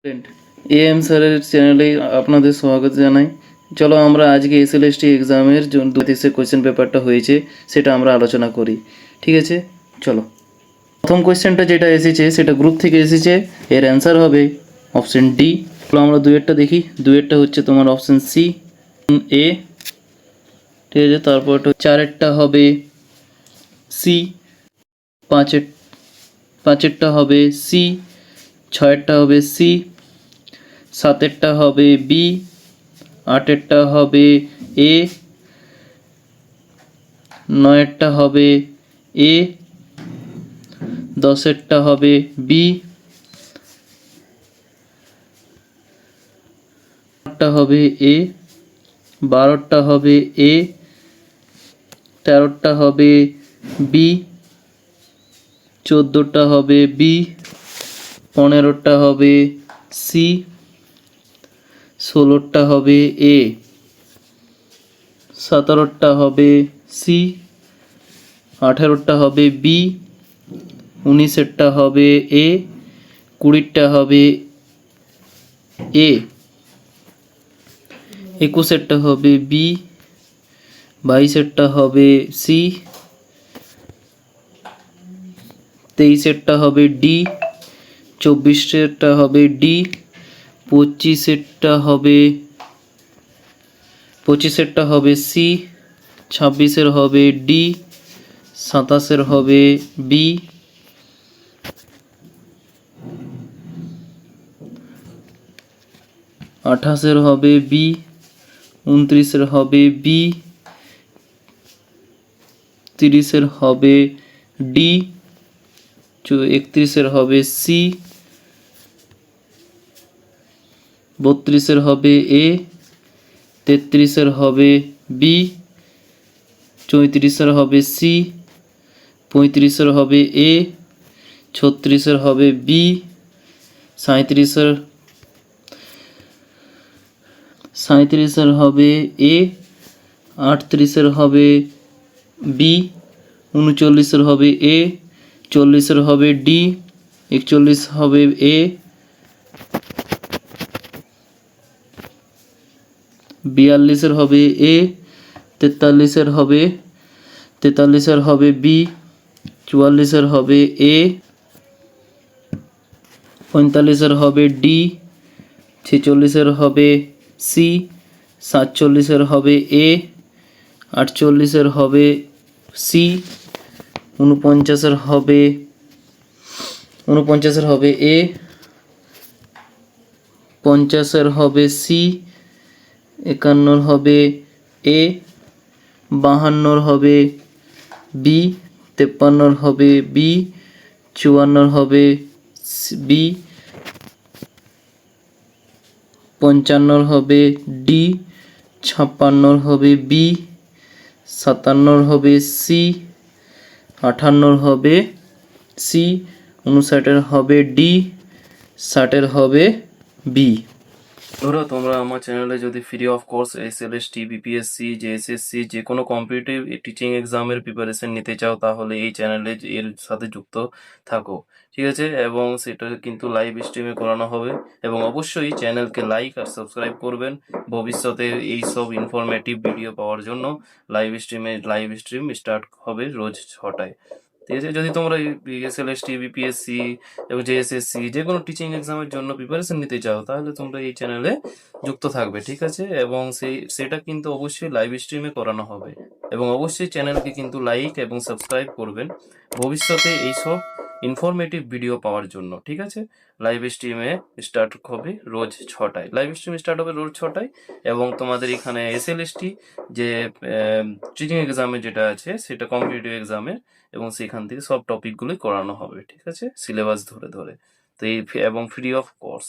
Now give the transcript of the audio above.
Student, am স্যারের চ্যানেলে আপনাদের স্বাগত জানাই। চলো আমরা আজকে এসএলএসটি এক্সামের জন্য 32 কোয়েশ্চেন পেপারটা হয়েছে সেটা আমরা আলোচনা করি। ঠিক আছে, চলো। প্রথম কোয়েশ্চেনটা যেটা এসেছে সেটা গ্রুপ থেকে এসেছে, এর অ্যান্সার হবে অপশন ডি। চলো আমরা দুয়েরটা দেখি। দুয়েরটা হচ্ছে তোমার অপশন সি এ, ঠিক আছে। তারপর চারেরটা হবে সি, পাঁচের পাঁচেরটা হবে সি, ছয়েরটা হবে সি, সাতেরটা হবে বি, আটেরটা হবে এ, নয়েরটা হবে এ, দশেরটা হবে বি, আটটা হবে এ, বারোটা হবে এ, তেরোটা হবে বি, চোদ্দোটা হবে বি, পনেরোটা হবে সি, ষোলোটা হবে এ, সতেরোটা হবে সি, আঠেরোটা হবে বি, উনিশেরটা হবে এ, কুড়িটা হবে এ, একুশেরটা হবে বি, বাইশেরটা হবে সি, তেইশেরটা হবে ডি, চব্বিশেরটা হবে ডি, পঁচিশেরটা হবে সি, ছাব্বিশের হবে ডি, সাতাশের হবে বি, আঠাশের হবে বি, উনত্রিশের হবে বি, তিরিশের হবে ডি, একত্রিশের হবে সি, বত্রিশের হবে এ, তেত্রিশের হবে বি, চৌত্রিশের হবে সি, পঁয়ত্রিশের হবে এ, ছত্রিশের হবে বি, সাঁইত্রিশের হবে এ, আটত্রিশের হবে বি, উনচল্লিশের হবে এ, চল্লিশের হবে ডি, একচল্লিশ হবে এ, বিয়াল্লিশের হবে এ, তেতাল্লিশের হবে বি, চুয়াল্লিশের হবে এ, পঁয়তাল্লিশের হবে ডি, ছেচল্লিশের হবে সি, সাতচল্লিশের হবে এ, আটচল্লিশের হবে সি, উনপঞ্চাশের হবে এ, পঞ্চাশের হবে সি, একান্নর হবে এ, বাহান্নর হবে বি, তেপ্পান্নর হবে বি, চুয়ান্নর হবে বি, পঞ্চান্নর হবে ডি, ছাপ্পান্নর হবে বি, সাতান্নর হবে সি, আটান্নর হবে সি, 59-এর হবে ডি, 60-এর হবে বি। ধরো তোমরা আমার চ্যানেলে যদি free of course SLST, BPSC, জেএসএসসি যে কোনো কম্পিটিটিভ টিচিং এক্সামের প্রিপারেশন নিতে চাও তাহলে এই চ্যানেলে এর সাথে যুক্ত থাকো, ঠিক আছে। এবং সেটা কিন্তু লাইভ স্ট্রিমে করানো হবে এবং অবশ্যই চ্যানেলকে লাইক আর সাবস্ক্রাইব করবেন ভবিষ্যতে এই সব ইনফরমেটিভ ভিডিও পাওয়ার জন্য। লাইভ স্ট্রিম স্টার্ট হবে রোজ 6টায়, ঠিক আছে। যদি তোমরা এসএলএসটি, বিপিএসসি এবং জেএসএসসি যে কোনো টিচিং এক্সামের জন্য প্রিপারেশন নিতে চাও তাহলে তোমরা এই চ্যানেলে যুক্ত থাকবে, ঠিক আছে। এবং সেটা কিন্তু অবশ্যই লাইভ স্ট্রিমে করানো হবে এবং অবশ্যই চ্যানেলকে কিন্তু লাইক এবং সাবস্ক্রাইব করবেন ভবিষ্যতে এইসব ইনফরমেটিভ ভিডিও পাওয়ার জন্য, ঠিক আছে। লাইভ স্ট্রিমে স্টার্ট হবে রোজ 6টায়, লাইভ স্ট্রিম স্টার্ট হবে রোজ 6টায়। এবং তোমাদের এখানে এসএলএসটি যে টিচিং এক্সামে যেটা আছে সেটা কম্পিটিটিভ এক্সামে, এবং সেখান থেকে সব টপিকগুলোই করানো হবে, ঠিক আছে, সিলেবাস ধরে ধরে। তো এই এবং ফ্রি অফ কোর্স।